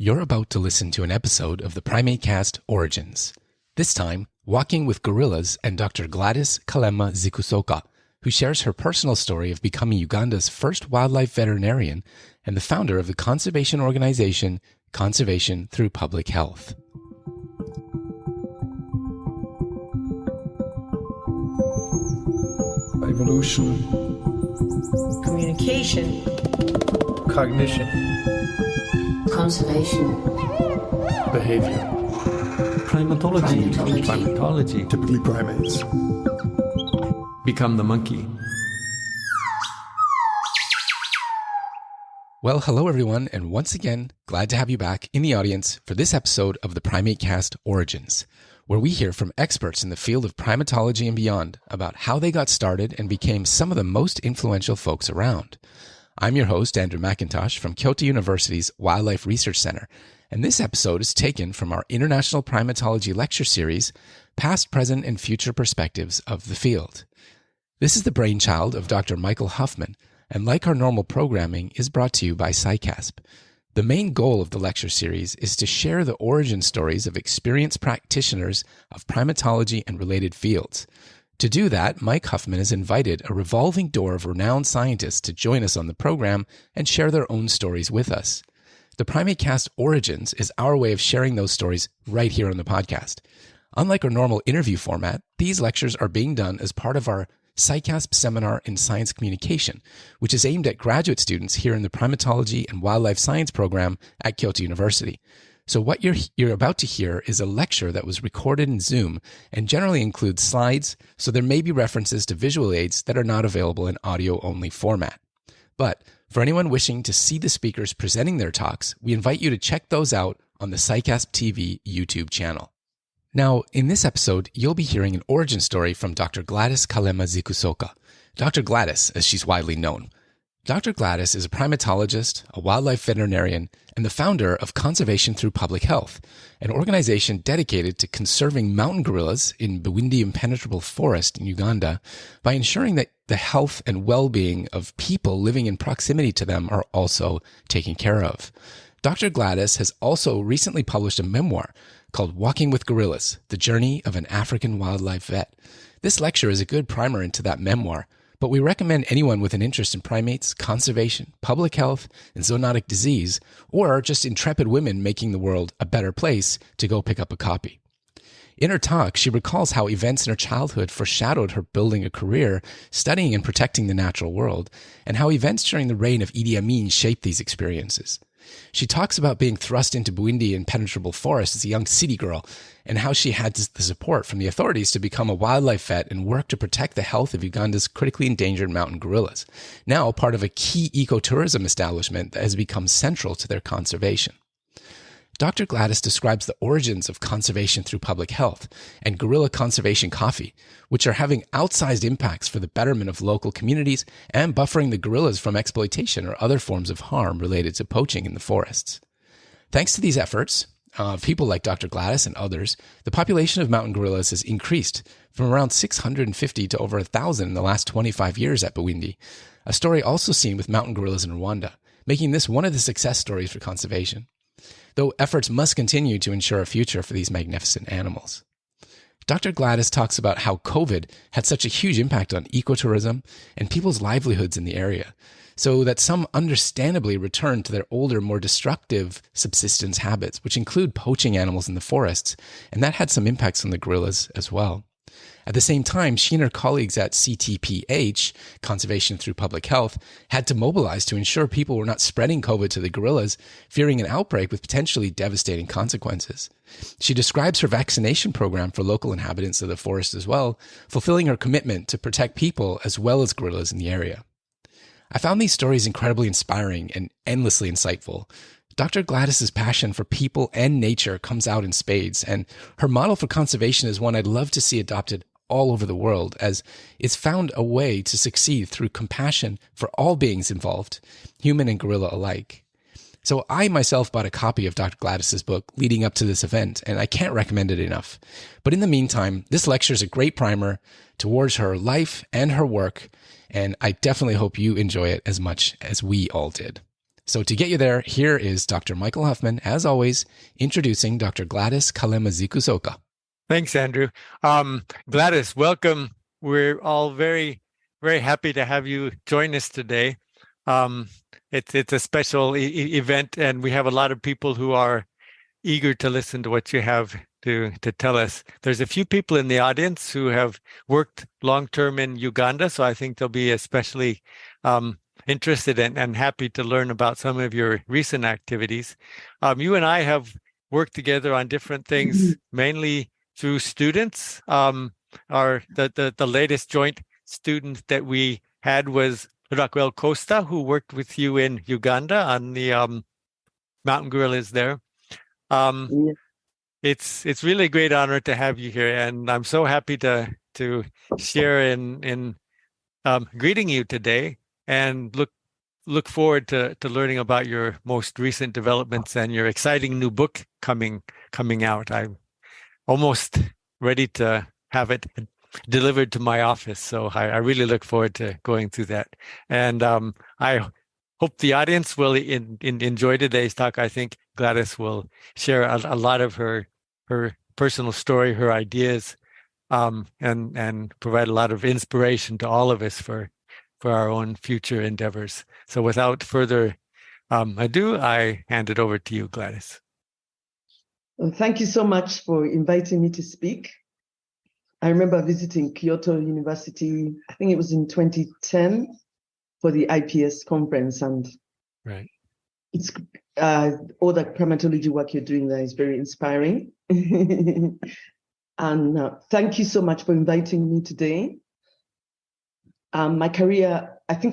You're about to listen to an episode of the PrimateCast Origins. This time, walking with gorillas and Dr. Gladys Kalema-Zikusoka, who shares her personal story of becoming Uganda's first wildlife veterinarian and the founder of the conservation organization Conservation Through Public Health. Evolution, communication, cognition, conservation, behavior, primatology, typically primates. Become the monkey. Well, hello everyone, and once again, glad to have you back in the audience for this episode of the PrimateCast Origins, where we hear from experts in the field of primatology and beyond about how they got started and became some of the most influential folks around. I'm your host, Andrew McIntosh from Kyoto University's Wildlife Research Center, and this episode is taken from our International Primatology Lecture Series, Past, Present, and Future Perspectives of the Field. This is the brainchild of Dr. Michael Huffman, and like our normal programming, is brought to you by CICASP. The main goal of the lecture series is to share the origin stories of experienced practitioners of primatology and related fields. To do that, Mike Huffman has invited a revolving door of renowned scientists to join us on the program and share their own stories with us. The PrimateCast Origins is our way of sharing those stories right here on the podcast. Unlike our normal interview format, these lectures are being done as part of our CICASP Seminar in Science Communication, which is aimed at graduate students here in the Primatology and Wildlife Science program at Kyoto University. So what you're about to hear is a lecture that was recorded in Zoom and generally includes slides, so there may be references to visual aids that are not available in audio-only format. But for anyone wishing to see the speakers presenting their talks, we invite you to check those out on the CICASP TV YouTube channel. Now, in this episode, you'll be hearing an origin story from Dr. Gladys Kalema-Zikusoka. Dr. Gladys, as she's widely known. Dr. Gladys is a primatologist, a wildlife veterinarian, and the founder of Conservation Through Public Health, an organization dedicated to conserving mountain gorillas in Bwindi impenetrable forest in Uganda by ensuring that the health and well-being of people living in proximity to them are also taken care of. Dr. Gladys has also recently published a memoir called Walking with Gorillas, The Journey of an African Wildlife Vet. This lecture is a good primer into that memoir, but we recommend anyone with an interest in primates, conservation, public health, and zoonotic disease, or just intrepid women making the world a better place to go pick up a copy. In her talk, she recalls how events in her childhood foreshadowed her building a career studying and protecting the natural world, and how events during the reign of Idi Amin shaped these experiences. She talks about being thrust into Bwindi impenetrable forest as a young city girl and how she had the support from the authorities to become a wildlife vet and work to protect the health of Uganda's critically endangered mountain gorillas, now part of a key ecotourism establishment that has become central to their conservation. Dr. Gladys describes the origins of conservation through public health and gorilla conservation coffee, which are having outsized impacts for the betterment of local communities and buffering the gorillas from exploitation or other forms of harm related to poaching in the forests. Thanks to these efforts of people like Dr. Gladys and others, the population of mountain gorillas has increased from around 650 to over 1,000 in the last 25 years at Bwindi, a story also seen with mountain gorillas in Rwanda, making this one of the success stories for conservation. Though efforts must continue to ensure a future for these magnificent animals. Dr. Gladys talks about how COVID had such a huge impact on ecotourism and people's livelihoods in the area, so that some understandably returned to their older, more destructive subsistence habits, which include poaching animals in the forests, and that had some impacts on the gorillas as well. At the same time, she and her colleagues at CTPH, Conservation Through Public Health, had to mobilize to ensure people were not spreading COVID to the gorillas, fearing an outbreak with potentially devastating consequences. She describes her vaccination program for local inhabitants of the forest as well, fulfilling her commitment to protect people as well as gorillas in the area. I found these stories incredibly inspiring and endlessly insightful. Dr. Gladys's passion for people and nature comes out in spades, and her model for conservation is one I'd love to see adopted all over the world, as it's found a way to succeed through compassion for all beings involved, human and gorilla alike. So I myself bought a copy of Dr. Gladys's book leading up to this event, and I can't recommend it enough. But in the meantime, this lecture is a great primer towards her life and her work, and I definitely hope you enjoy it as much as we all did. So to get you there, here is Dr. Michael Huffman, as always, introducing Dr. Gladys Kalema-Zikusoka. Thanks, Andrew. Gladys, welcome. We're all very, very happy to have you join us today. It's a special event, and we have a lot of people who are eager to listen to what you have to tell us. There's a few people in the audience who have worked long-term in Uganda, so I think they'll be especially interested and happy to learn about some of your recent activities. You and I have worked together on different things, mainly through students. The latest joint student that we had was Raquel Costa, who worked with you in Uganda on the mountain gorillas there. It's really a great honor to have you here, and I'm so happy to share in greeting you today, and look forward to learning about your most recent developments and your exciting new book coming out. I'm almost ready to have it delivered to my office, so I really look forward to going through that. And I hope the audience will enjoy today's talk. I think Gladys will share a lot of her personal story, her ideas, and provide a lot of inspiration to all of us for our own future endeavors. So without further ado, I hand it over to you, Gladys. Well, thank you so much for inviting me to speak. I remember visiting Kyoto University, I think it was in 2010, for the IPLS conference, and right. It's all the primatology work you're doing there is very inspiring. And thank you so much for inviting me today. My career in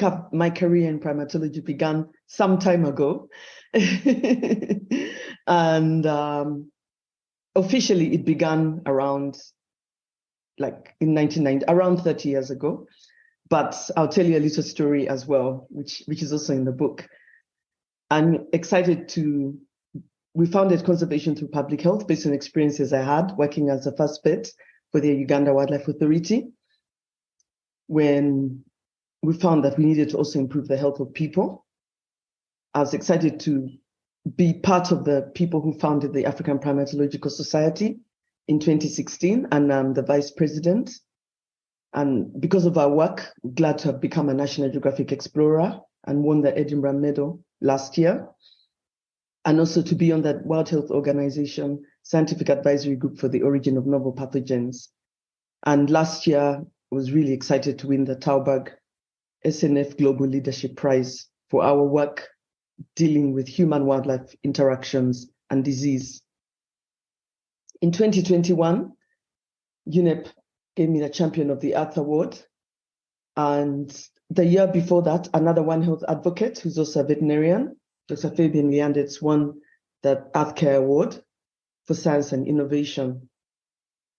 primatology began some time ago. And officially it began around in 1990, around 30 years ago. But I'll tell you a little story as well, which is also in the book. I'm excited we founded conservation through public health based on experiences I had working as a first vet for the Uganda Wildlife Authority, when we found that we needed to also improve the health of people. I was excited to be part of the people who founded the African Primatological Society in 2016, and I'm the vice president. And because of our work, we're glad to have become a National Geographic Explorer and won the Edinburgh Medal last year, and also to be on the World Health Organization Scientific Advisory Group for the Origin of Novel Pathogens. And last year, I was really excited to win the Tauberg SNF Global Leadership Prize for our work dealing with human-wildlife interactions and disease. In 2021, UNEP gave me the Champion of the Earth Award. And the year before that, another One Health advocate, who's also a veterinarian, Dr. Fabian Leandetz, won the Earth Care Award for Science and Innovation.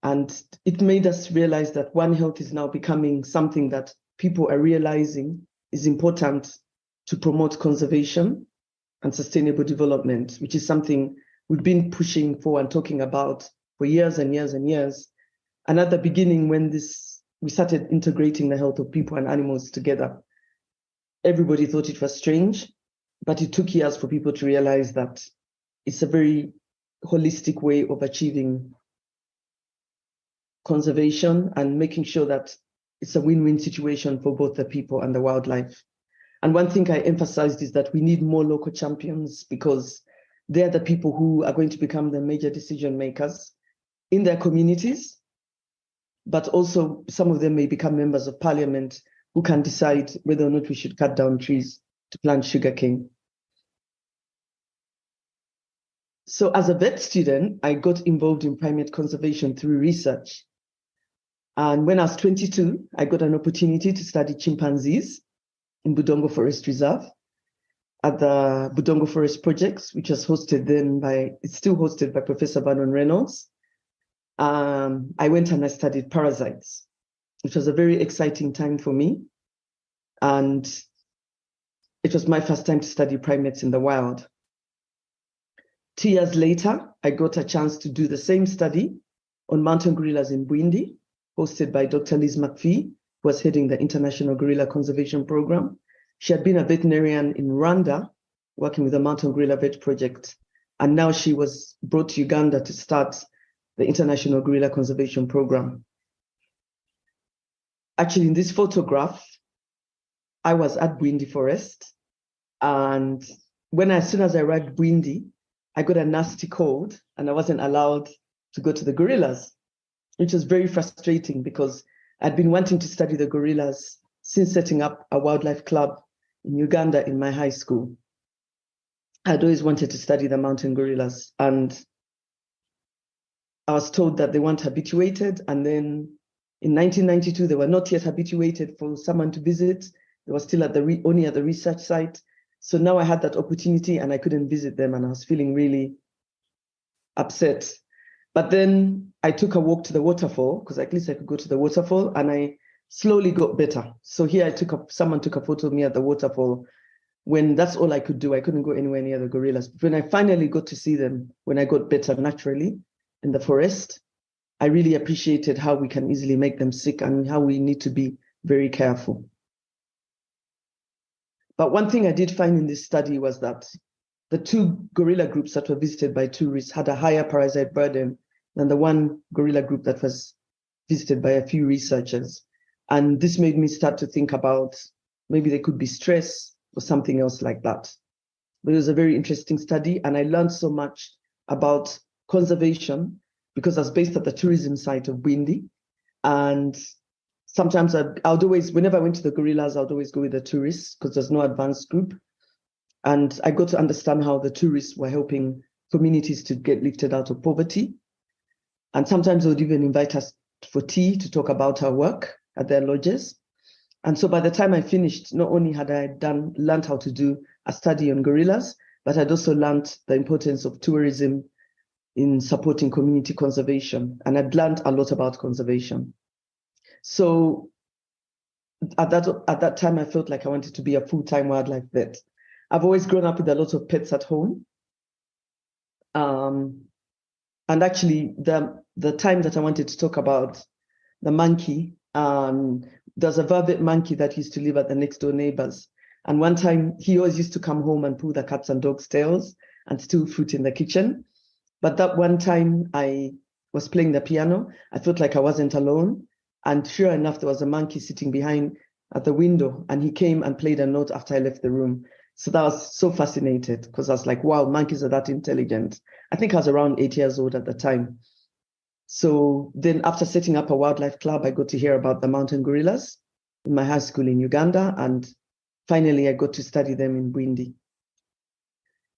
And it made us realize that One Health is now becoming something that people are realizing is important to promote conservation and sustainable development, which is something we've been pushing for and talking about for years and years and years. And at the beginning, when we started integrating the health of people and animals together, everybody thought it was strange, but it took years for people to realize that it's a very holistic way of achieving conservation and making sure that it's a win-win situation for both the people and the wildlife. And one thing I emphasized is that we need more local champions, because they're the people who are going to become the major decision makers in their communities, but also some of them may become members of parliament who can decide whether or not we should cut down trees to plant sugarcane. So as a vet student, I got involved in primate conservation through research. And when I was 22, I got an opportunity to study chimpanzees in Budongo Forest Reserve at the Budongo Forest Projects, which was hosted then it's still hosted by Professor Vernon Reynolds. I went and I studied parasites, which was a very exciting time for me. And it was my first time to study primates in the wild. 2 years later, I got a chance to do the same study on mountain gorillas in Bwindi, hosted by Dr. Liz McPhee, who was heading the International Gorilla Conservation Program. She had been a veterinarian in Rwanda working with the Mountain Gorilla Vet Project. And now she was brought to Uganda to start the International Gorilla Conservation Program. Actually, in this photograph, I was at Bwindi Forest. And as soon as I arrived Bwindi, I got a nasty cold and I wasn't allowed to go to the gorillas, which was very frustrating because I'd been wanting to study the gorillas since setting up a wildlife club in Uganda in my high school. I'd always wanted to study the mountain gorillas, and I was told that they weren't habituated. And then in 1992, they were not yet habituated for someone to visit. They were still only at the research site. So now I had that opportunity and I couldn't visit them, and I was feeling really upset. But then I took a walk to the waterfall because at least I could go to the waterfall, and I slowly got better. So here someone took a photo of me at the waterfall when that's all I could do. I couldn't go anywhere near the gorillas. But when I finally got to see them, when I got better naturally in the forest, I really appreciated how we can easily make them sick and how we need to be very careful. But one thing I did find in this study was that the two gorilla groups that were visited by tourists had a higher parasite burden than the one gorilla group that was visited by a few researchers. And this made me start to think about maybe there could be stress or something else like that. But it was a very interesting study, and I learned so much about conservation because I was based at the tourism site of Bwindi. And sometimes whenever I went to the gorillas, I'd always go with the tourists because there's no advanced group. And I got to understand how the tourists were helping communities to get lifted out of poverty. And sometimes they would even invite us for tea to talk about our work at their lodges. And so by the time I finished, not only had I learned how to do a study on gorillas, but I'd also learned the importance of tourism in supporting community conservation. And I'd learned a lot about conservation. So at that time, I felt like I wanted to be a full-time wildlife vet. I've always grown up with a lot of pets at home. And actually, the time that I wanted to talk about the monkey, there's a vervet monkey that used to live at the next door neighbors. And one time, he always used to come home and pull the cats and dogs' tails and steal fruit in the kitchen. But that one time I was playing the piano, I felt like I wasn't alone. And sure enough, there was a monkey sitting behind at the window, and he came and played a note after I left the room. So that was so fascinated because I was like, wow, monkeys are that intelligent. I think I was around 8 years old at the time. So then after setting up a wildlife club, I got to hear about the mountain gorillas in my high school in Uganda. And finally, I got to study them in Bwindi.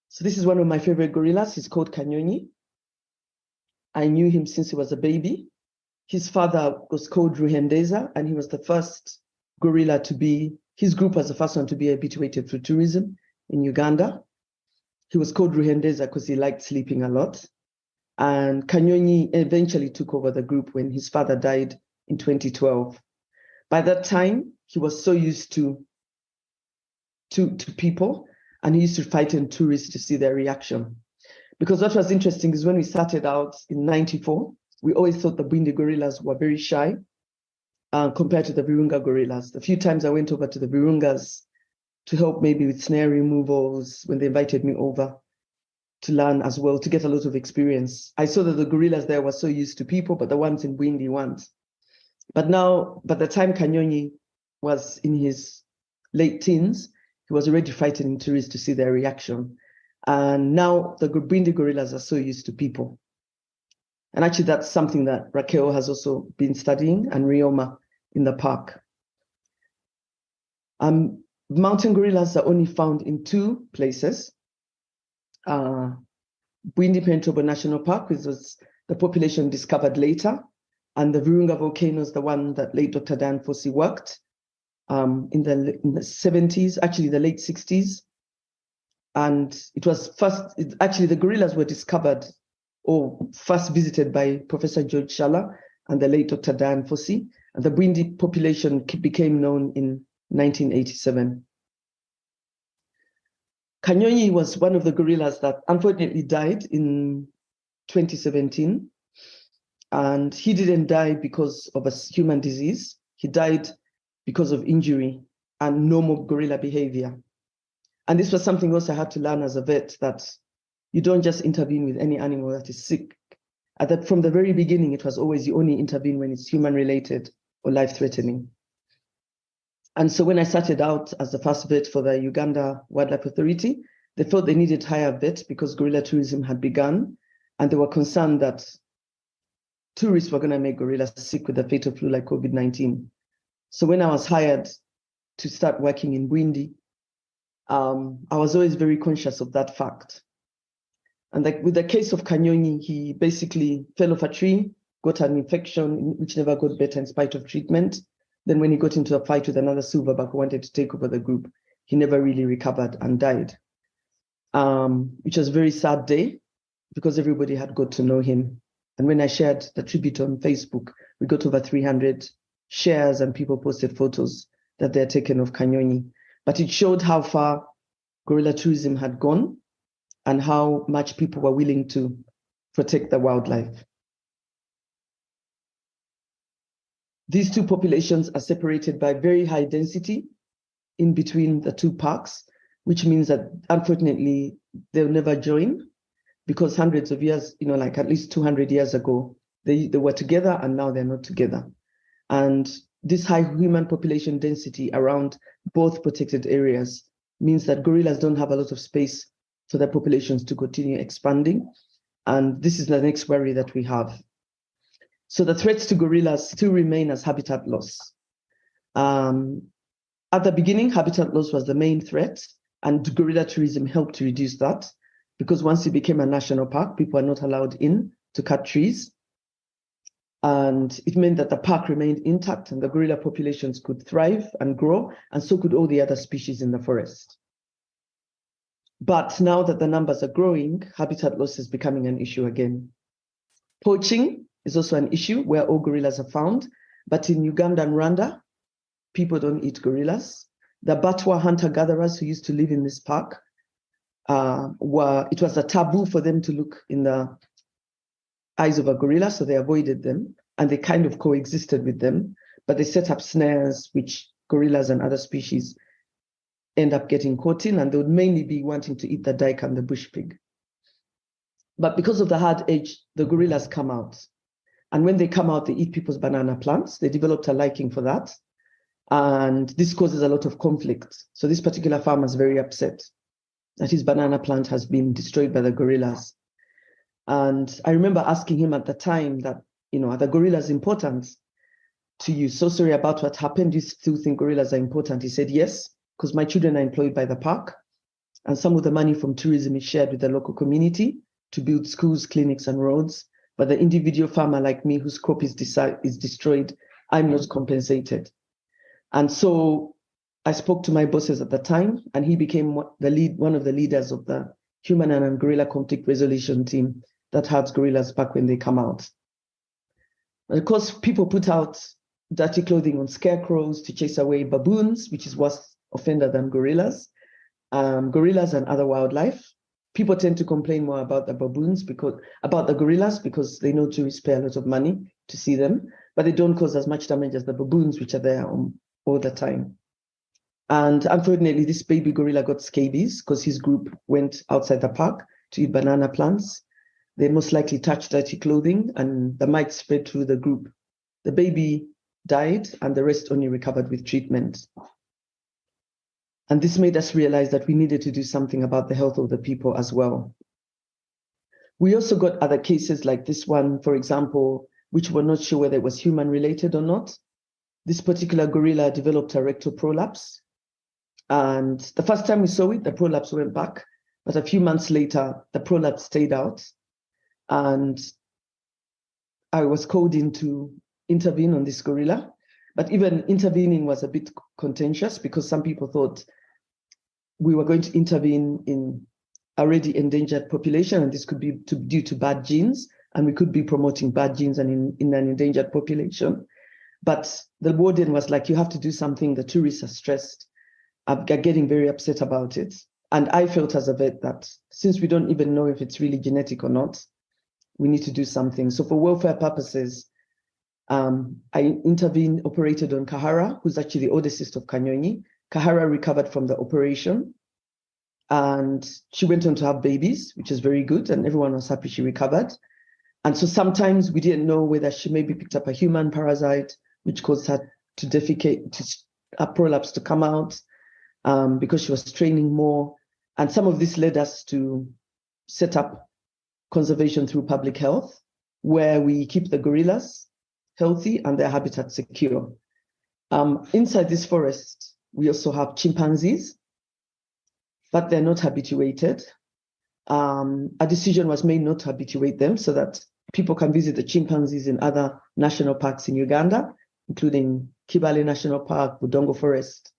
So this is one of my favorite gorillas. He's called Kanyonyi. I knew him since he was a baby. His father was called Ruhendeza, and he was the first gorilla his group was the first one to be habituated for tourism in Uganda. He was called Ruhendeza because he liked sleeping a lot. And Kanyonyi eventually took over the group when his father died in 2012. By that time, he was so used to people, and he used to frighten tourists to see their reaction. Because what was interesting is when we started out in 94, we always thought the Bwindi gorillas were very shy compared to the Virunga gorillas. The few times I went over to the Virungas to help maybe with snare removals when they invited me over to learn as well, to get a lot of experience, I saw that the gorillas there were so used to people, but the ones in Bwindi weren't. But now, by the time Kanyonyi was in his late teens, he was already frightening tourists to see their reaction. And now the Bwindi gorillas are so used to people. And actually, that's something that Raquel has also been studying, and Rioma in the park. Mountain gorillas are only found in two places. Bwindi Pentobo National Park, which was the population discovered later, and the Virunga volcano is the one that late Dr. Dan Fossey worked in the 70s, actually the late 60s. And it was the gorillas were discovered or first visited by Professor George Shala and the late Dr. Dan Fossey. And the Bwindi population became known in 1987. Kanyonyi was one of the gorillas that unfortunately died in 2017. And he didn't die because of a human disease. He died because of injury and normal gorilla behavior. And this was something else I had to learn as a vet, that you don't just intervene with any animal that is sick. That from the very beginning, it was always you only intervene when it's human-related or life-threatening. And so when I started out as the first vet for the Uganda Wildlife Authority, they thought they needed to hire vets because gorilla tourism had begun, and they were concerned that tourists were going to make gorillas sick with a fatal flu like COVID-19. So when I was hired to start working in Bwindi, I was always very conscious of that fact. And like with the case of Kanyonyi, he basically fell off a tree, got an infection, which never got better in spite of treatment. Then when he got into a fight with another silverback who wanted to take over the group, he never really recovered and died, which was a very sad day because everybody had got to know him. And when I shared the tribute on Facebook, we got over 300 shares and people posted photos that they're taken of Kanyonyi. But it showed how far gorilla tourism had gone and how much people were willing to protect the wildlife. These two populations are separated by very high density in between the two parks, which means that unfortunately they'll never join, because hundreds of years, like at least 200 years ago, they were together and now they're not together. And this high human population density around both protected areas means that gorillas don't have a lot of space for their populations to continue expanding. And this is the next worry that we have. So the threats to gorillas still remain as habitat loss. At the beginning, habitat loss was the main threat, and gorilla tourism helped to reduce that, because once it became a national park, people are not allowed in to cut trees. And it meant that the park remained intact and the gorilla populations could thrive and grow, and so could all the other species in the forest. But now that the numbers are growing, habitat loss is becoming an issue again. Poaching is also an issue where all gorillas are found, but in Uganda and Rwanda, people don't eat gorillas. The Batwa hunter-gatherers who used to live in this park, it was a taboo for them to look in the eyes of a gorilla, so they avoided them, and they kind of coexisted with them, but they set up snares which gorillas and other species end up getting caught in, and they would mainly be wanting to eat the dike and the bush pig. But because of the hard edge, the gorillas come out. And when they come out, they eat people's banana plants. They developed a liking for that. And this causes a lot of conflict. So this particular farmer is very upset that his banana plant has been destroyed by the gorillas. And I remember asking him at the time that, are the gorillas important to you? So sorry about what happened. Do you still think gorillas are important? He said, yes, because my children are employed by the park. And some of the money from tourism is shared with the local community to build schools, clinics, and roads. But the individual farmer like me, whose crop is destroyed, I'm not compensated. And so I spoke to my bosses at the time, and he became one of the leaders of the human and gorilla conflict resolution team that helps gorillas back when they come out. And of course, people put out dirty clothing on scarecrows to chase away baboons, which is worse offender than gorillas, gorillas and other wildlife. People tend to complain more about the baboons about the gorillas because they know tourists pay a lot of money to see them, but they don't cause as much damage as the baboons, which are there all the time. And unfortunately, this baby gorilla got scabies because his group went outside the park to eat banana plants. They most likely touched dirty clothing, and the mite spread through the group. The baby died, and the rest only recovered with treatment. And this made us realize that we needed to do something about the health of the people as well. We also got other cases like this one, for example, which we're not sure whether it was human-related or not. This particular gorilla developed a rectal prolapse. And the first time we saw it, the prolapse went back. But a few months later, the prolapse stayed out. And I was called in to intervene on this gorilla. But even intervening was a bit contentious because some people thought we were going to intervene in already endangered population, and this could be due to bad genes, and we could be promoting bad genes and in an endangered population. But the warden was like, you have to do something. The tourists are stressed, are getting very upset about it. And I felt as a vet that since we don't even know if it's really genetic or not, we need to do something. So for welfare purposes, I intervened, operated on Kahara, who's actually the older sister of Kanyonyi. Kahara recovered from the operation. And she went on to have babies, which is very good. And everyone was happy she recovered. And so sometimes we didn't know whether she maybe picked up a human parasite, which caused her to defecate, a prolapse to come out, because she was training more. And some of this led us to set up conservation through public health, where we keep the gorillas healthy and their habitat secure. Inside this forest, we also have chimpanzees, but they're not habituated. A decision was made not to habituate them so that people can visit the chimpanzees in other national parks in Uganda, including Kibale National Park, Budongo Forest.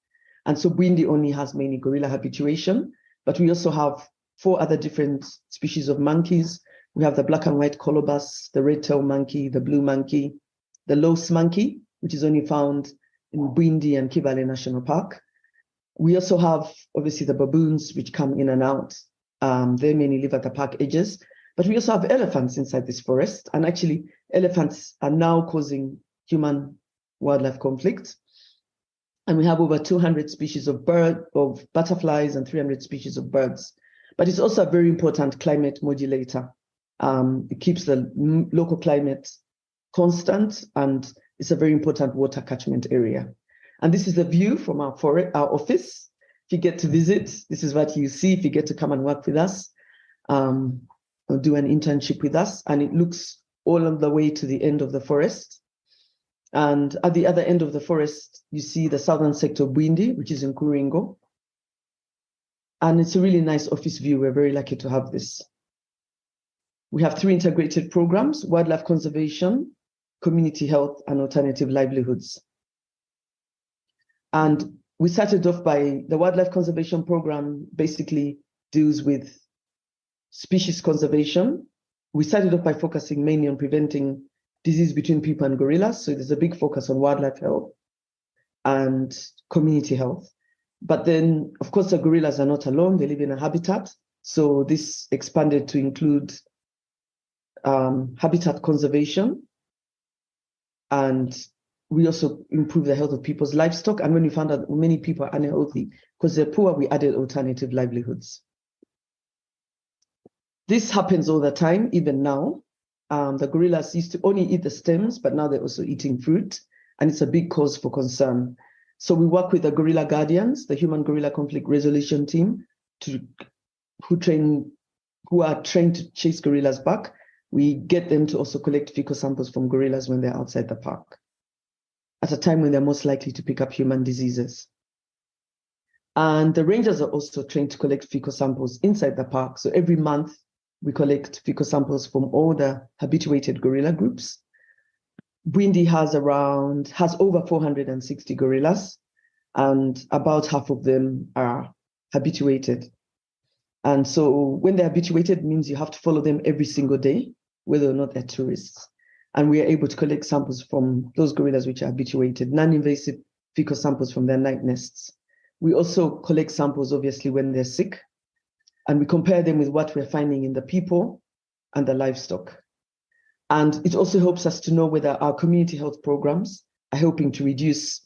And so Bwindi only has mainly gorilla habituation, but we also have 4 other different species of monkeys. We have the black and white colobus, the red-tailed monkey, the blue monkey, the louse monkey, which is only found in Bwindi and Kibale National Park. We also have, obviously, the baboons, which come in and out. They mainly live at the park edges. But we also have elephants inside this forest. And actually, elephants are now causing human-wildlife conflict. And we have over 200 species of butterflies and 300 species of birds. But it's also a very important climate modulator. It keeps the local climate constant, and it's a very important water catchment area. And this is the view from our office. If you get to visit, this is what you see if you get to come and work with us, or do an internship with us. And it looks all of the way to the end of the forest. And at the other end of the forest, you see the southern sector of Bwindi, which is in Kuringo. And it's a really nice office view. We're very lucky to have this. We have 3 integrated programs: wildlife conservation, community health, and alternative livelihoods. And we started off by the wildlife conservation program basically deals with species conservation. We started off by focusing mainly on preventing disease between people and gorillas. So there's a big focus on wildlife health and community health. But then, of course, the gorillas are not alone. They live in a habitat. So this expanded to include habitat conservation. And we also improve the health of people's livestock. And when we found out many people are unhealthy because they're poor, we added alternative livelihoods. This happens all the time, even now. The gorillas used to only eat the stems, but now they're also eating fruit. And it's a big cause for concern. So we work with the gorilla guardians, the human gorilla conflict resolution team, who are trained to chase gorillas back. We get them to also collect fecal samples from gorillas when they're outside the park, at a time when they're most likely to pick up human diseases. And the rangers are also trained to collect fecal samples inside the park. So every month, we collect fecal samples from all the habituated gorilla groups. Bwindi has over 460 gorillas, and about half of them are habituated. And so when they're habituated, it means you have to follow them every single day, whether or not they're tourists. And we are able to collect samples from those gorillas which are habituated, non-invasive fecal samples from their night nests. We also collect samples, obviously, when they're sick, and we compare them with what we're finding in the people and the livestock. And it also helps us to know whether our community health programs are helping to reduce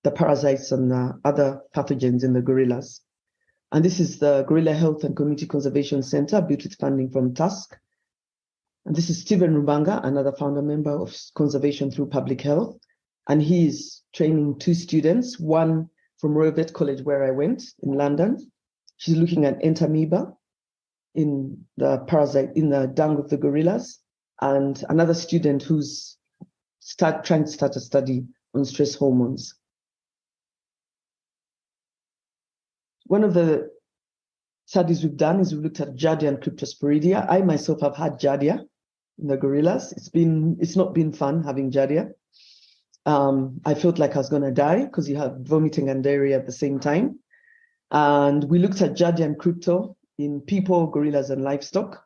the parasites and other pathogens in the gorillas. And this is the Gorilla Health and Community Conservation Center, built with funding from TASC. And this is Stephen Rubanga, another founder member of Conservation Through Public Health. And he is training 2 students, one from Royal Vet College, where I went in London. She's looking at entamoeba in the parasite, in the dung of the gorillas. And another student who's trying to start a study on stress hormones. One of the studies we've done is we've looked at Giardia and Cryptosporidia. I myself have had Giardia in the gorillas. It's not been fun having Giardia. I felt like I was going to die because you have vomiting and diarrhea at the same time. And we looked at Giardia and Crypto in people, gorillas, and livestock.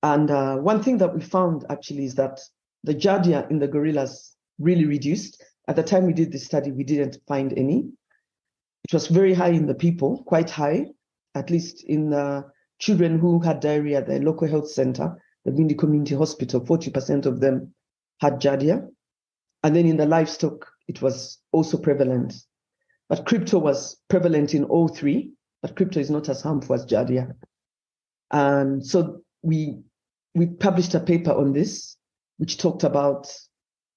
And one thing that we found actually is that the Giardia in the gorillas really reduced. At the time we did this study, we didn't find any. It was very high in the people, quite high, at least in the children who had diarrhea at the local health center, the Bwindi Community Hospital, 40% of them had Giardia. And then in the livestock, it was also prevalent. But Crypto was prevalent in all 3, but crypto is not as harmful as Giardia. And so we published a paper on this, which talked about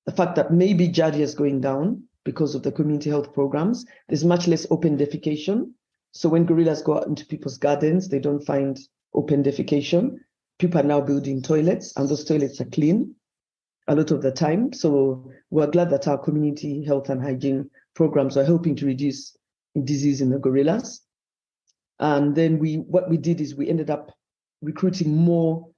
the fact that maybe Giardia is going down because of the community health programs. There's much less open defecation. So when gorillas go out into people's gardens, they don't find open defecation. People are now building toilets, and those toilets are clean a lot of the time. So we're glad that our community health and hygiene programs are helping to reduce disease in the gorillas. And then what we did is we ended up recruiting more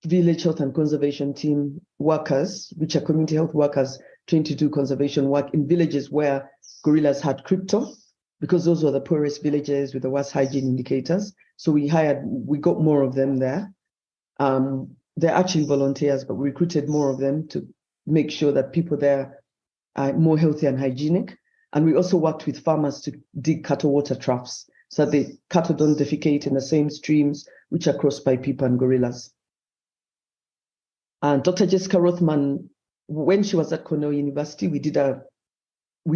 village health and conservation team workers, which are community health workers trained to do conservation work in villages where gorillas had crypto, because those were the poorest villages with the worst hygiene indicators. So we got more of them there. They're actually volunteers, but we recruited more of them to make sure that people there are more healthy and hygienic. And we also worked with farmers to dig cattle water troughs so that the cattle don't defecate in the same streams which are crossed by people and gorillas. And Dr. Jessica Rothman, when she was at Kyoto University, we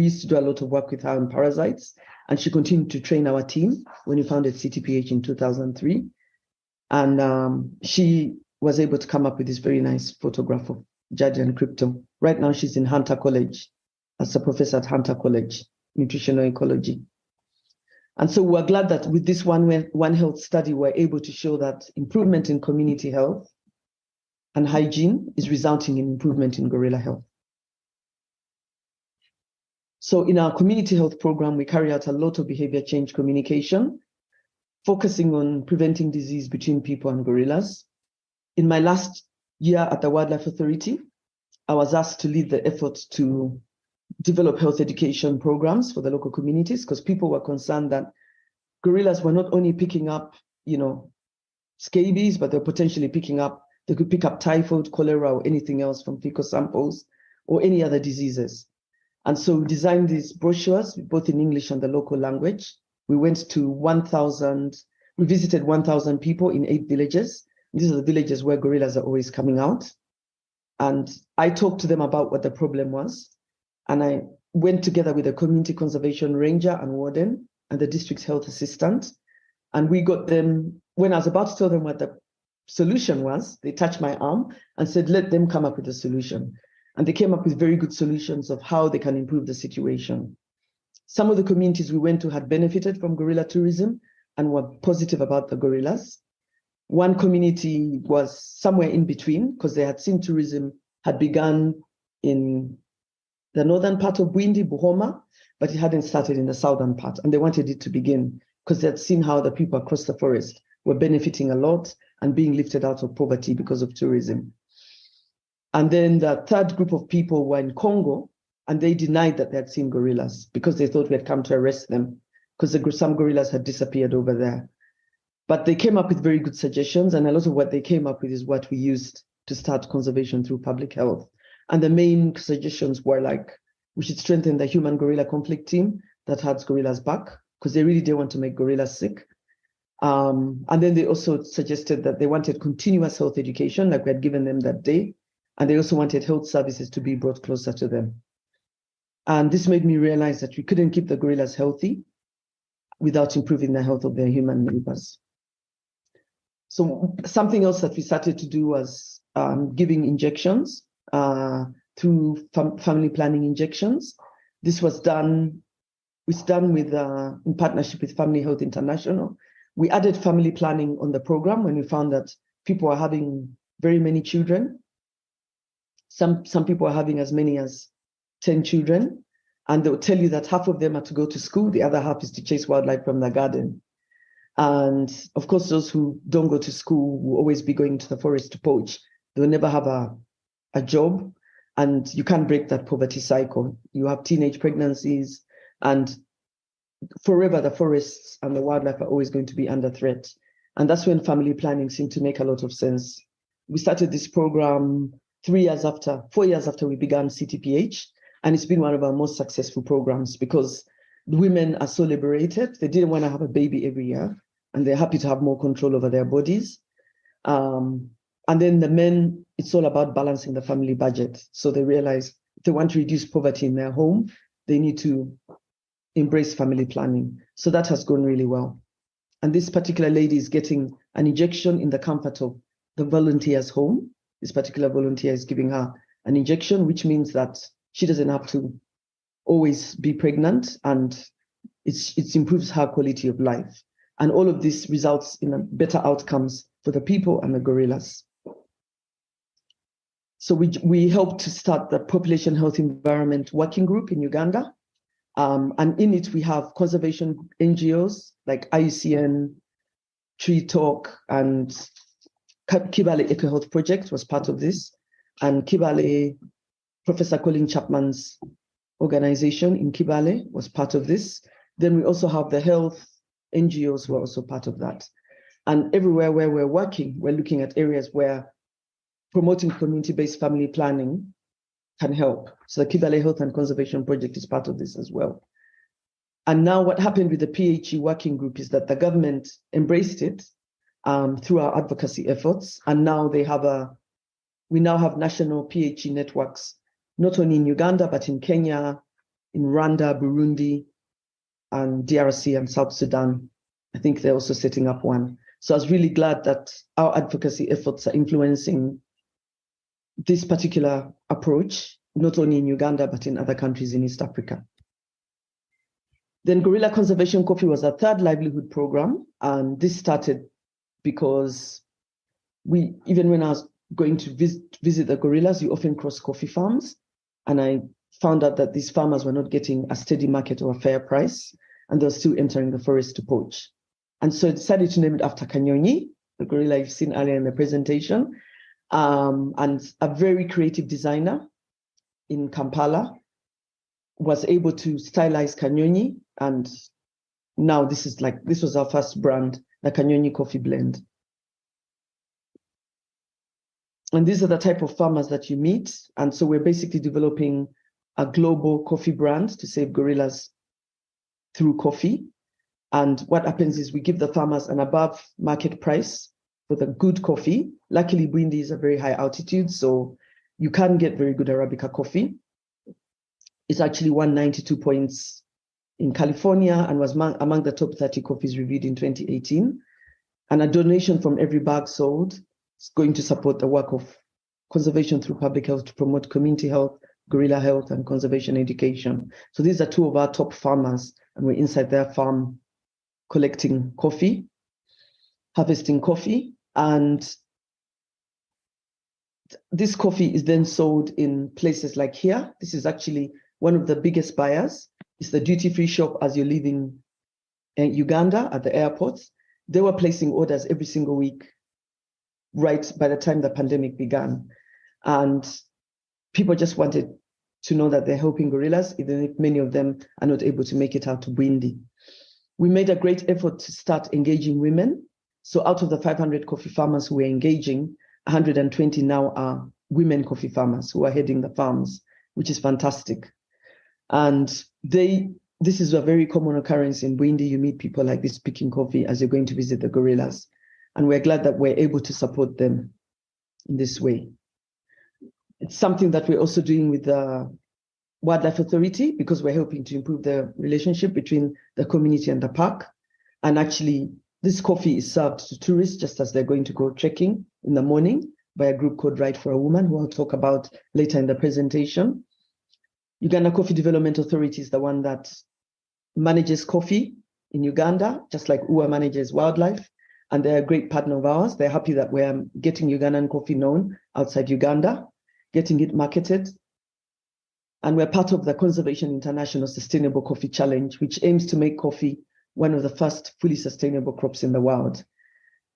used to do a lot of work with her on parasites, and she continued to train our team when we founded CTPH in 2003. And she was able to come up with this very nice photograph of Giardia and crypto. Right now, she's in Hunter College as a professor at Hunter College, nutritional ecology. And so we're glad that with this One Health study, we're able to show that improvement in community health and hygiene is resulting in improvement in gorilla health. So in our community health program, we carry out a lot of behavior change communication, focusing on preventing disease between people and gorillas. In my last year at the Wildlife Authority, I was asked to lead the effort to develop health education programs for the local communities, because people were concerned that gorillas were not only picking up, scabies, but they're potentially they could pick up typhoid, cholera, or anything else from fecal samples or any other diseases. And so we designed these brochures, both in English and the local language. We went to we visited 1,000 people in 8 villages. These are the villages where gorillas are always coming out. And I talked to them about what the problem was. And I went together with a community conservation ranger and warden and the district's health assistant. And we got them, when I was about to tell them what the solution was, they touched my arm and said, let them come up with a solution. And they came up with very good solutions of how they can improve the situation. Some of the communities we went to had benefited from gorilla tourism and were positive about the gorillas. One community was somewhere in between, because they had seen tourism had begun in the northern part of Bwindi, Buhoma, but it hadn't started in the southern part. And they wanted it to begin because they had seen how the people across the forest were benefiting a lot and being lifted out of poverty because of tourism. And then the third group of people were in Congo, and they denied that they had seen gorillas because they thought we had come to arrest them, because some gorillas had disappeared over there. But they came up with very good suggestions, and a lot of what they came up with is what we used to start conservation through public health. And the main suggestions were like, we should strengthen the human-gorilla conflict team that has gorillas back, because they really didn't want to make gorillas sick. And then they also suggested that they wanted continuous health education, like we had given them that day. And they also wanted health services to be brought closer to them. And this made me realize that we couldn't keep the gorillas healthy without improving the health of their human neighbors. So something else that we started to do was giving injections through family planning injections. This was done with in partnership with Family Health International. We added family planning on the program when we found that people are having very many children. Some people are having as many as 10 children, and they'll tell you that half of them are to go to school, the other half is to chase wildlife from the garden. And of course, those who don't go to school will always be going to the forest to poach. They'll never have a job, and you can't break that poverty cycle. You have teenage pregnancies, and forever the forests and the wildlife are always going to be under threat. And that's when family planning seemed to make a lot of sense. We started this program 4 years after we began CTPH, and it's been one of our most successful programs because the women are so liberated. They didn't want to have a baby every year, and they're happy to have more control over their bodies. And then the men, it's all about balancing the family budget. So they realize if they want to reduce poverty in their home, they need to embrace family planning. So that has gone really well. And this particular lady is getting an injection in the comfort of the volunteer's home. This particular volunteer is giving her an injection, which means that she doesn't have to always be pregnant, and it improves her quality of life. And all of this results in better outcomes for the people and the gorillas. So we helped to start the Population Health Environment Working Group in Uganda. And in it, we have conservation NGOs like IUCN, Tree Talk, and Kibale Eco Health Project was part of this. And Kibale, Professor Colin Chapman's organization in Kibale was part of this. Then we also have the health NGOs who are also part of that. And everywhere where we're working, we're looking at areas where promoting community-based family planning can help. So the Kibale Health and Conservation Project is part of this as well. And now what happened with the PHE working group is that the government embraced it through our advocacy efforts. And now we now have national PHE networks, not only in Uganda, but in Kenya, in Rwanda, Burundi, and DRC and South Sudan. I think they're also setting up one. So I was really glad that our advocacy efforts are influencing this particular approach, not only in Uganda, but in other countries in East Africa. Then Gorilla Conservation Coffee was our third livelihood program. And this started because even when I was going to visit the gorillas, you often cross coffee farms. And I found out that these farmers were not getting a steady market or a fair price, and they're still entering the forest to poach. And so I decided to name it after Kanyonyi, the gorilla you've seen earlier in the presentation. And a very creative designer in Kampala was able to stylize Kanyonyi. And now this was our first brand, the Kanyonyi Coffee Blend. And these are the type of farmers that you meet. And so we're basically developing a global coffee brand to save gorillas through coffee. And what happens is we give the farmers an above market price for the good coffee. Luckily, Bwindi is a very high altitude, so you can get very good Arabica coffee. It's actually won 92 points in California and was among the top 30 coffees reviewed in 2018. And a donation from every bag sold is going to support the work of conservation through public health to promote community health, gorilla health, and conservation education. So these are two of our top farmers, and we're inside their farm collecting coffee, harvesting coffee. And this coffee is then sold in places like here. This is actually one of the biggest buyers. It's the duty-free shop as you're leaving Uganda at the airports. They were placing orders every single week, right by the time the pandemic began. And people just wanted to know that they're helping gorillas, even if many of them are not able to make it out to Bwindi. We made a great effort to start engaging women. So out of the 500 coffee farmers who were engaging, 120 now are women coffee farmers who are heading the farms, which is fantastic. And this is a very common occurrence in Bwindi. You meet people like this picking coffee as you're going to visit the gorillas. And we're glad that we're able to support them in this way. It's something that we're also doing with the Wildlife Authority, because we're helping to improve the relationship between the community and the park. And actually, this coffee is served to tourists just as they're going to go trekking in the morning by a group called Ride for a Woman, who I'll talk about later in the presentation. Uganda Coffee Development Authority is the one that manages coffee in Uganda, just like UA manages wildlife. And they're a great partner of ours. They're happy that we're getting Ugandan coffee known outside Uganda, getting it marketed. And we're part of the Conservation International Sustainable Coffee Challenge, which aims to make coffee one of the first fully sustainable crops in the world.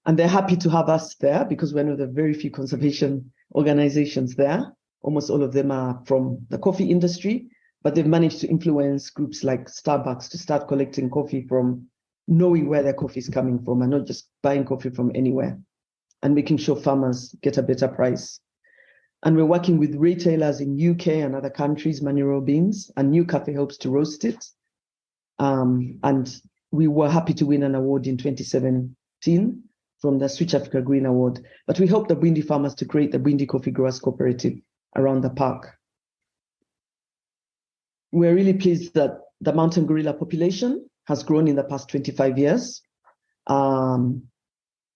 And they're happy to have us there because we're one of the very few conservation organizations there. Almost all of them are from the coffee industry, but they've managed to influence groups like Starbucks to start collecting coffee from knowing where their coffee is coming from and not just buying coffee from anywhere, and making sure farmers get a better price. And we're working with retailers in UK and other countries, Manure beans, and New Cafe helps to roast it. And we were happy to win an award in 2017 from the Switch Africa Green Award. But we helped the Bwindi farmers to create the Bwindi Coffee Growers Cooperative around the park. We're really pleased that the mountain gorilla population has grown in the past 25 years.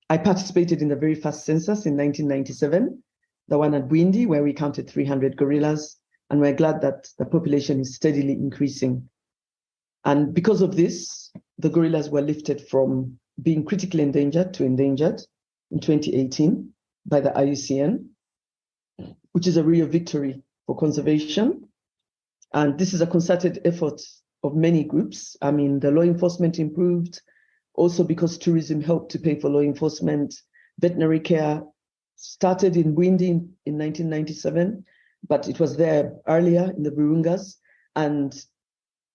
I participated in the very first census in 1997, the one at Bwindi, where we counted 300 gorillas, and we're glad that the population is steadily increasing. And because of this, the gorillas were lifted from being critically endangered to endangered in 2018 by the IUCN, which is a real victory for conservation. And this is a concerted effort of many groups. I mean, the law enforcement improved, also because tourism helped to pay for law enforcement. Veterinary care started in Bwindi in 1997, but it was there earlier in the Virungas. And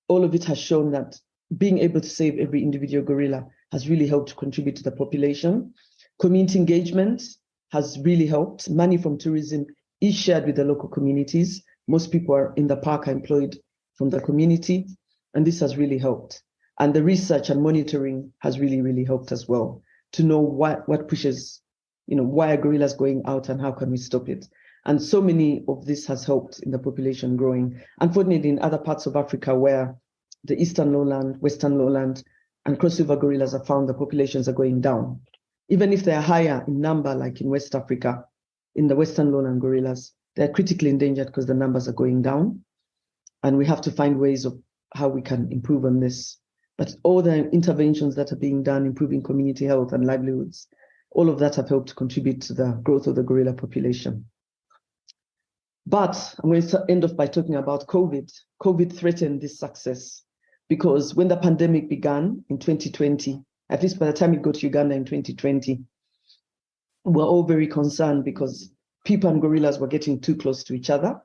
all of it has shown that being able to save every individual gorilla has really helped to contribute to the population. Community engagement has really helped. Money from tourism is shared with the local communities. Most people are in the park are employed from the community, and this has really helped. And the research and monitoring has really, really helped as well to know what pushes, why are gorillas going out and how can we stop it? And so many of this has helped in the population growing. Unfortunately, in other parts of Africa where the eastern lowland, western lowland, and crossover gorillas are found, the populations are going down. Even if they are higher in number, like in West Africa, in the western lowland gorillas, they're critically endangered because the numbers are going down. And we have to find ways of how we can improve on this. But all the interventions that are being done, improving community health and livelihoods, all of that have helped to contribute to the growth of the gorilla population. But I'm going to end off by talking about COVID. COVID threatened this success because when the pandemic began in 2020, at least by the time it got to Uganda in 2020, we were all very concerned because people and gorillas were getting too close to each other.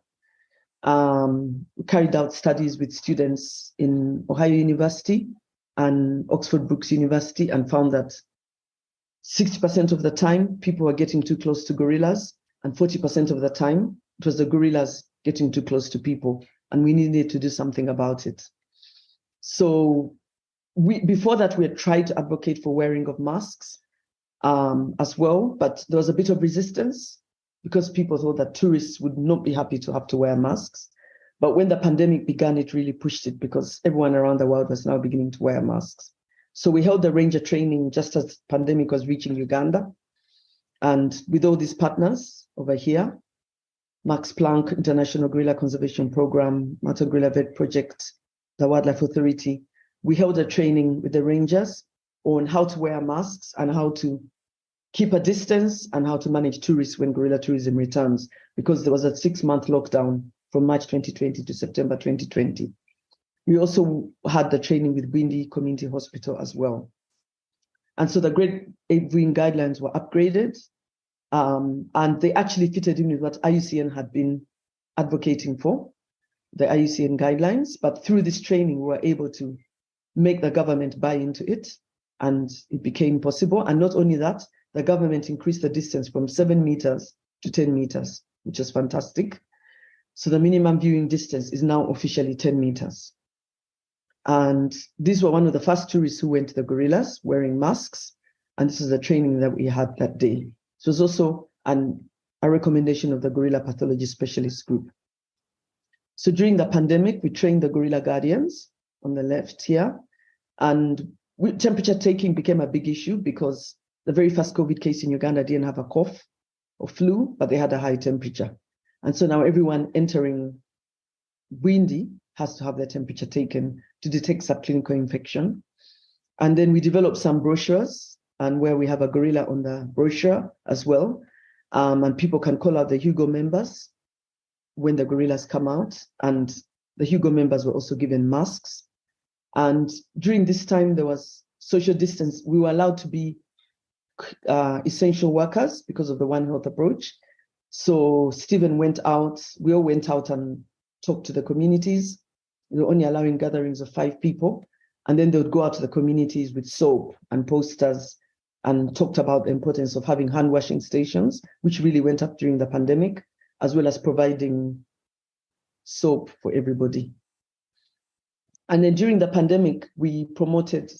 We carried out studies with students in Ohio University and Oxford Brookes University and found that 60% of the time people were getting too close to gorillas, and 40% of the time it was the gorillas getting too close to people, and we needed to do something about it. So before that, we had tried to advocate for wearing of masks as well, but there was a bit of resistance because people thought that tourists would not be happy to have to wear masks. But when the pandemic began, it really pushed it because everyone around the world was now beginning to wear masks. So we held the ranger training just as the pandemic was reaching Uganda. And with all these partners over here, Max Planck International Gorilla Conservation Program, Mountain Gorilla Vet Project, the Wildlife Authority, we held a training with the rangers on how to wear masks and how to keep a distance and how to manage tourists when gorilla tourism returns, because there was a 6-month lockdown from March 2020 to September 2020. We also had the training with Bwindi Community Hospital as well. And so the Grade 8 Viewing guidelines were upgraded, and they actually fitted in with what IUCN had been advocating for, the IUCN guidelines. But through this training, we were able to make the government buy into it, and it became possible. And not only that, the government increased the distance from 7 meters to 10 meters, which is fantastic. So the minimum viewing distance is now officially 10 meters. And these were one of the first tourists who went to the gorillas wearing masks. And this is the training that we had that day. So it's also a recommendation of the Gorilla Pathology Specialist Group. So during the pandemic, we trained the gorilla guardians on the left here. And temperature taking became a big issue because the very first COVID case in Uganda didn't have a cough or flu, but they had a high temperature. And so now everyone entering Bwindi has to have their temperature taken to detect subclinical infection. And then we developed some brochures, and where we have a gorilla on the brochure as well. And people can call out the Hugo members when the gorillas come out. And the Hugo members were also given masks. And during this time, there was social distance. We were allowed to be essential workers because of the One Health approach. So Stephen went out, we all went out and talked to the communities. We were only allowing gatherings of 5 people. And then they would go out to the communities with soap and posters and talked about the importance of having hand washing stations, which really went up during the pandemic, as well as providing soap for everybody. And then during the pandemic, we promoted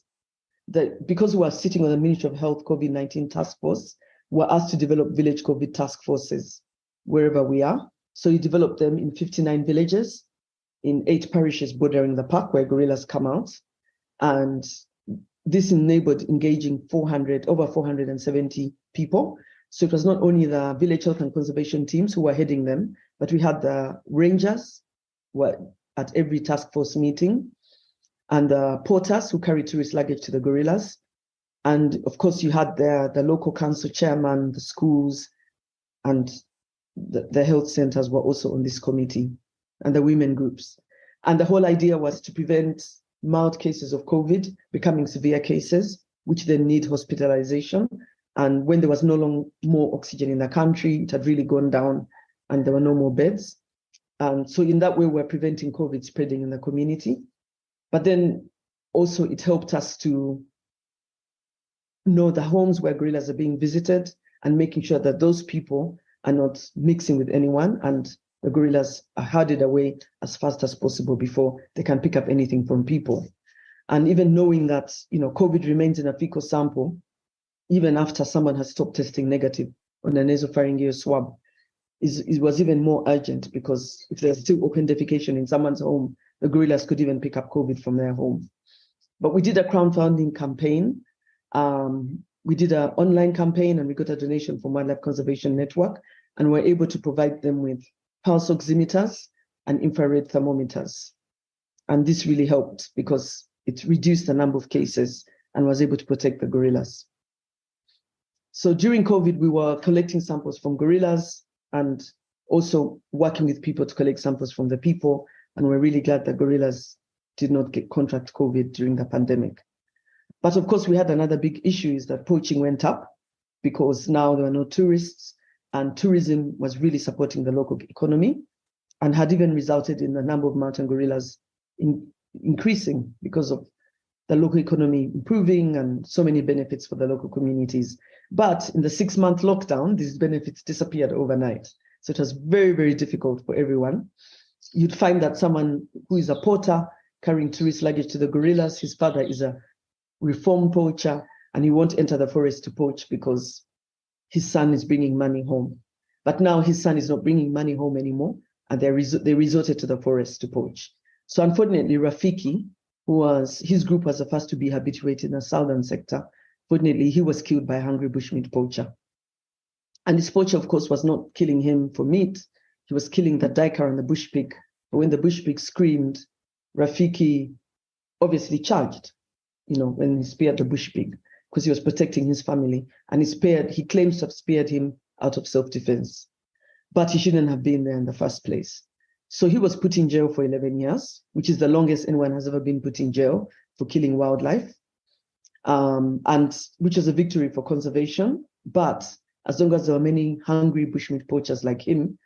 because we were sitting on the Ministry of Health COVID-19 task force, we were asked to develop village COVID task forces wherever we are. So we developed them in 59 villages in 8 parishes bordering the park where gorillas come out. And this enabled engaging over 470 people. So it was not only the village health and conservation teams who were heading them, but we had the rangers who were at every task force meeting, and the porters who carried tourist luggage to the gorillas. And of course, you had the local council chairman, the schools, and the health centers were also on this committee, and the women groups. And the whole idea was to prevent mild cases of COVID becoming severe cases, which then need hospitalization. And when there was more oxygen in the country, it had really gone down and there were no more beds. And so in that way, we're preventing COVID spreading in the community. But then also it helped us to know the homes where gorillas are being visited and making sure that those people are not mixing with anyone and the gorillas are herded away as fast as possible before they can pick up anything from people. And even knowing that, COVID remains in a fecal sample, even after someone has stopped testing negative on a nasopharyngeal swab, it was even more urgent, because if there's still open defecation in someone's home, the gorillas could even pick up COVID from their home. But we did a crowdfunding campaign. We did an online campaign and we got a donation from Wildlife Conservation Network, and we're able to provide them with pulse oximeters and infrared thermometers. And this really helped because it reduced the number of cases and was able to protect the gorillas. So during COVID, we were collecting samples from gorillas and also working with people to collect samples from the people. And we're really glad that gorillas did not contract COVID during the pandemic. But of course, we had another big issue, is that poaching went up because now there were no tourists, and tourism was really supporting the local economy and had even resulted in the number of mountain gorillas increasing because of the local economy improving and so many benefits for the local communities. But in the 6-month lockdown, these benefits disappeared overnight. So it was very, very difficult for everyone. You'd find that someone who is a porter carrying tourist luggage to the gorillas, his father is a reformed poacher, and he won't enter the forest to poach because his son is bringing money home. But now his son is not bringing money home anymore, and they resorted to the forest to poach. So unfortunately, Rafiki, his group was the first to be habituated in the southern sector. Fortunately, he was killed by a hungry bushmeat poacher. And this poacher, of course, was not killing him for meat. He was killing the duiker and the bush pig. But when the bush pig screamed, Rafiki obviously charged, when he speared the bush pig, because he was protecting his family. And he claims to have speared him out of self-defense. But he shouldn't have been there in the first place. So he was put in jail for 11 years, which is the longest anyone has ever been put in jail for killing wildlife, and which was a victory for conservation. But as long as there were many hungry bushmeat poachers like him,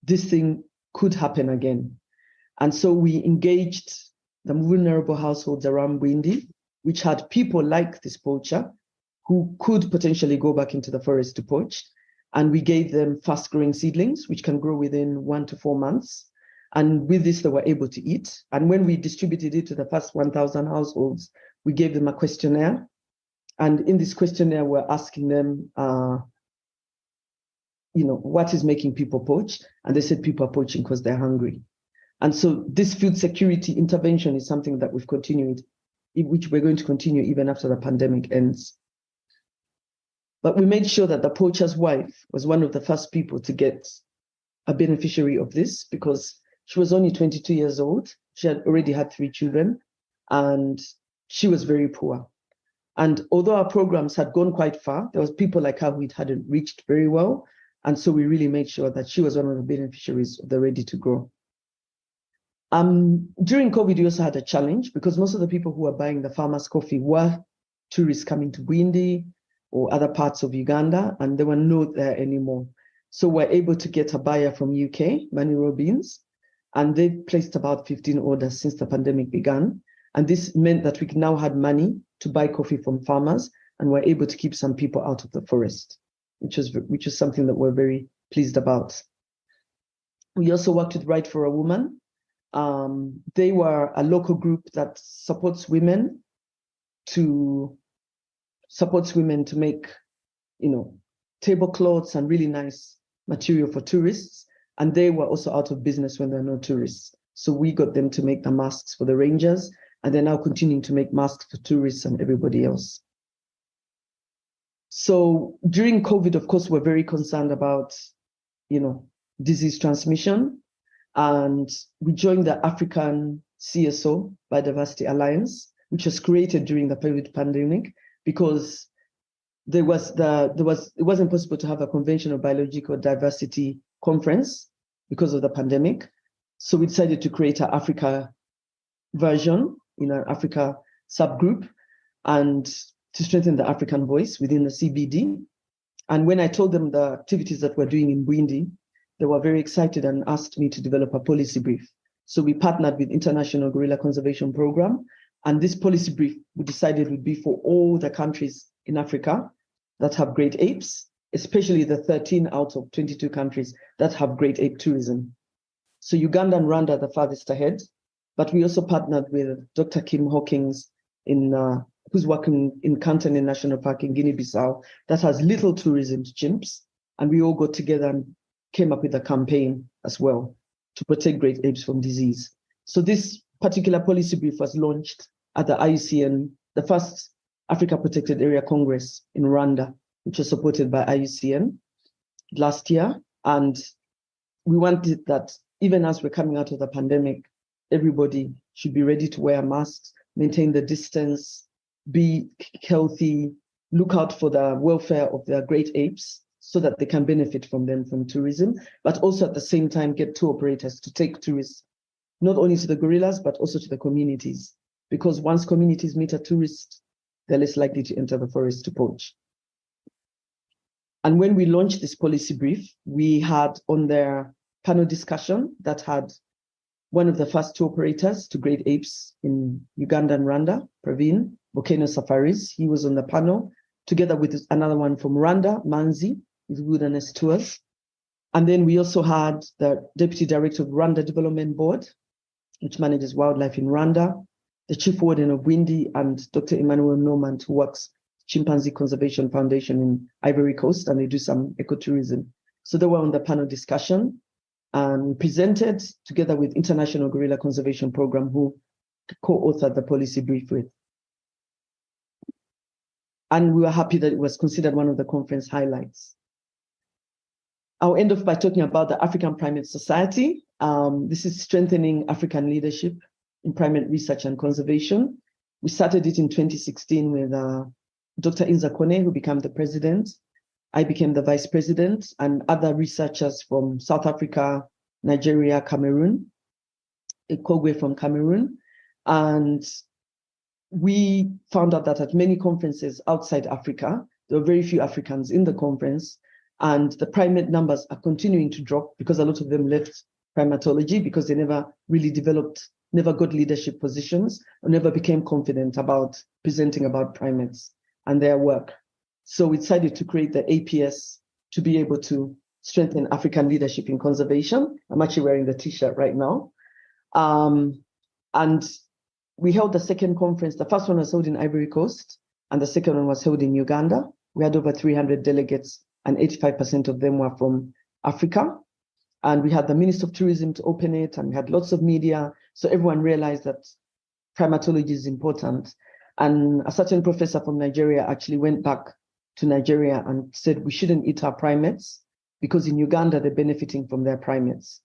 this thing could happen again. And so we engaged the vulnerable households around Bwindi, which had people like this poacher who could potentially go back into the forest to poach. And we gave them fast-growing seedlings, which can grow within 1 to 4 months. And with this, they were able to eat. And when we distributed it to the first 1,000 households, we gave them a questionnaire. And in this questionnaire, we're asking them, what is making people poach? And they said people are poaching because they're hungry. And so this food security intervention is something that we've continued, which we're going to continue even after the pandemic ends. But we made sure that the poacher's wife was one of the first people to get a beneficiary of this, because she was only 22 years old. She had already had 3 children, and she was very poor. And although our programs had gone quite far, there was people like her who it hadn't reached very well. And so we really made sure that she was one of the beneficiaries of the Ready to Grow. During COVID, we also had a challenge because most of the people who were buying the farmers' coffee were tourists coming to Bwindi or other parts of Uganda, and they were not there anymore. So we're able to get a buyer from UK, Manny Robbins, and they placed about 15 orders since the pandemic began. And this meant that we now had money to buy coffee from farmers, and we're able to keep some people out of the forest, which is something that we're very pleased about. We also worked with Right for a Woman. They were a local group that supports women to make, tablecloths and really nice material for tourists. And they were also out of business when there were no tourists. So we got them to make the masks for the rangers, and they're now continuing to make masks for tourists and everybody else. So during COVID, of course, we're very concerned about, disease transmission. And we joined the African CSO Biodiversity Alliance, which was created during the COVID pandemic because it wasn't possible to have a conventional biological diversity conference because of the pandemic. So we decided to create an Africa version in an Africa subgroup and to strengthen the African voice within the CBD. And when I told them the activities that we're doing in Bwindi, they were very excited and asked me to develop a policy brief. So we partnered with International Gorilla Conservation Program. And this policy brief, we decided would be for all the countries in Africa that have great apes, especially the 13 out of 22 countries that have great ape tourism. So Uganda and Rwanda are the farthest ahead, but we also partnered with Dr. Kim Hawkins who's working in Kantane National Park in Guinea-Bissau that has little tourism to chimps. And we all got together and came up with a campaign as well to protect great apes from disease. So this particular policy brief was launched at the IUCN, the first Africa Protected Area Congress in Rwanda, which was supported by IUCN last year. And we wanted that even as we're coming out of the pandemic, everybody should be ready to wear masks, maintain the distance, be healthy, look out for the welfare of their great apes so that they can benefit from them from tourism, but also at the same time get tour operators to take tourists, not only to the gorillas, but also to the communities. Because once communities meet a tourist, they're less likely to enter the forest to poach. And when we launched this policy brief, we had on their panel discussion that had one of the first tour operators to great apes in Uganda and Rwanda, Praveen, Volcano Safaris. He was on the panel, together with another one from Rwanda, Manzi, with Wilderness Tours. And then we also had the Deputy Director of Rwanda Development Board, which manages wildlife in Rwanda, the Chief Warden of Bwindi, and Dr. Emmanuel Normand, who works Chimpanzee Conservation Foundation in Ivory Coast, and they do some ecotourism. So they were on the panel discussion and presented together with International Gorilla Conservation Program, who co-authored the policy brief with. And we were happy that it was considered one of the conference highlights. I'll end off by talking about the African Primate Society. This is strengthening African leadership in primate research and conservation. We started it in 2016 with Dr. Inza Kone, who became the president. I became the vice president, and other researchers from South Africa, Nigeria, Cameroon, Ikogwe from Cameroon. And we found out that at many conferences outside Africa, there were very few Africans in the conference, and the primate numbers are continuing to drop because a lot of them left primatology because they never really developed, never got leadership positions, or never became confident about presenting about primates and their work. So we decided to create the APS to be able to strengthen African leadership in conservation. I'm actually wearing the t-shirt right now. And we held the second conference. The first one was held in Ivory Coast, and the second one was held in Uganda. We had over 300 delegates, and 85% of them were from Africa. And we had the Minister of Tourism to open it, and we had lots of media. So everyone realized that primatology is important. And a certain professor from Nigeria actually went back to Nigeria and said, we shouldn't eat our primates because in Uganda, they're benefiting from their primates.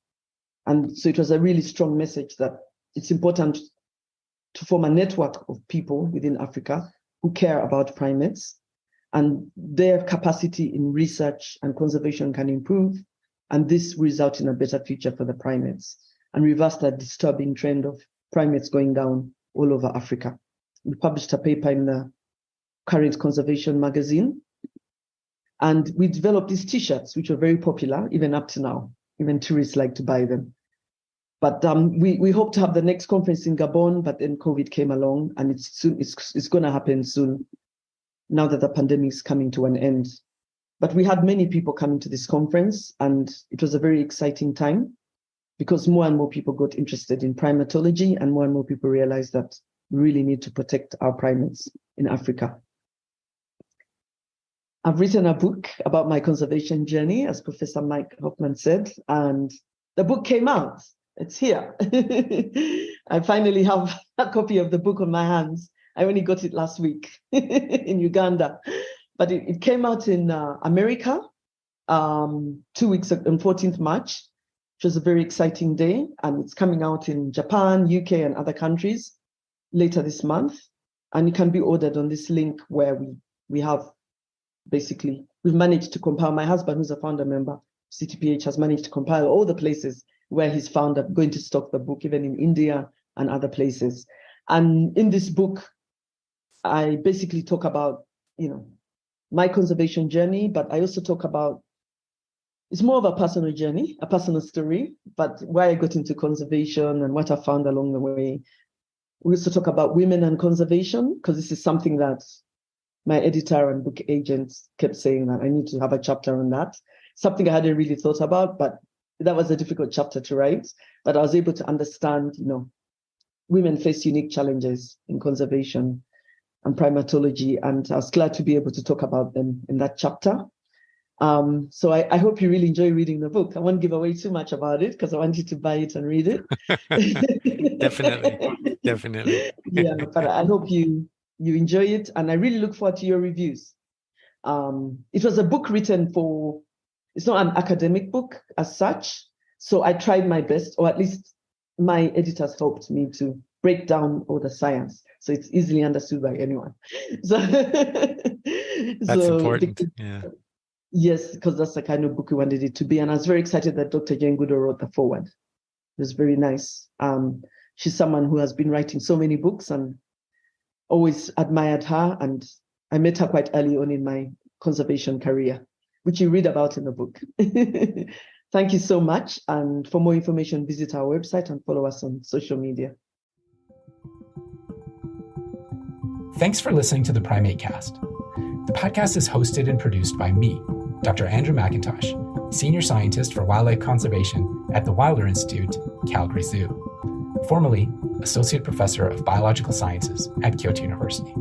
And so it was a really strong message that it's important to form a network of people within Africa who care about primates, and their capacity in research and conservation can improve. And this will result in a better future for the primates and reverse that disturbing trend of primates going down all over Africa. We published a paper in the Current Conservation magazine, and we developed these t-shirts, which are very popular, even up to now. Even tourists like to buy them. But we hope to have the next conference in Gabon, but then COVID came along, and it's going to happen soon, now that the pandemic is coming to an end. But we had many people coming to this conference, and it was a very exciting time because more and more people got interested in primatology, and more people realized that we really need to protect our primates in Africa. I've written a book about my conservation journey, as Professor Mike Hoffman said, and the book came out It's here. I finally have a copy of the book on my hands. I only got it last week in Uganda, but it came out in America 2 weeks on 14th March, which was a very exciting day. And it's coming out in Japan, UK, and other countries later this month. And it can be ordered on this link where we have basically, we've managed to compile. My husband, who's a founder member, CTPH, has managed to compile all the places where he's found up going to stock the book, even in India and other places. And in this book, I basically talk about, my conservation journey, but I also talk about, it's more of a personal journey, a personal story, but why I got into conservation and what I found along the way. We also talk about women and conservation, because this is something that my editor and book agent kept saying that I need to have a chapter on that. Something I hadn't really thought about, but that was a difficult chapter to write. But I was able to understand, women face unique challenges in conservation and primatology, and I was glad to be able to talk about them in that chapter. So I hope you really enjoy reading the book. I won't give away too much about it because I want you to buy it and read it. Definitely. Yeah, but I hope you enjoy it, and I really look forward to your reviews. It was a book written for, it's not an academic book as such. So I tried my best, or at least my editors helped me to break down all the science so it's easily understood by anyone. So that's important. Yeah. Yes, because that's the kind of book we wanted it to be. And I was very excited that Dr. Jane Goodall wrote the foreword. It was very nice. She's someone who has been writing so many books and always admired her. And I met her quite early on in my conservation career, which you read about in the book. Thank you so much. And for more information, visit our website and follow us on social media. Thanks for listening to the PrimateCast. The podcast is hosted and produced by me, Dr. Andrew McIntosh, Senior Scientist for Wildlife Conservation at the Wilder Institute, Calgary Zoo, formerly Associate Professor of Biological Sciences at Kyoto University.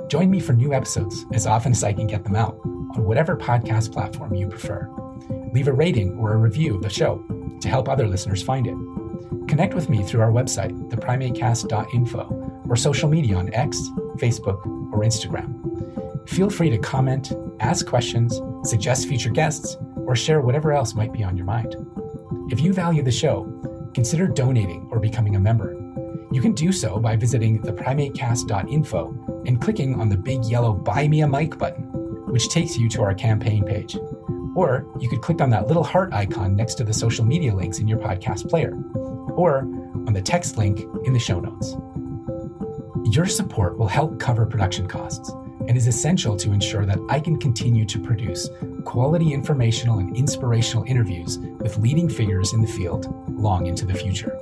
Join me for new episodes as often as I can get them out on whatever podcast platform you prefer. Leave a rating or a review of the show to help other listeners find it. Connect with me through our website, theprimatecast.info, or social media on X, Facebook, or Instagram. Feel free to comment, ask questions, suggest future guests, or share whatever else might be on your mind. If you value the show, consider donating or becoming a member. You can do so by visiting theprimatecast.info and clicking on the big yellow Buy Me a Mic button, which takes you to our campaign page. Or you could click on that little heart icon next to the social media links in your podcast player, or on the text link in the show notes. Your support will help cover production costs and is essential to ensure that I can continue to produce quality informational and inspirational interviews with leading figures in the field long into the future.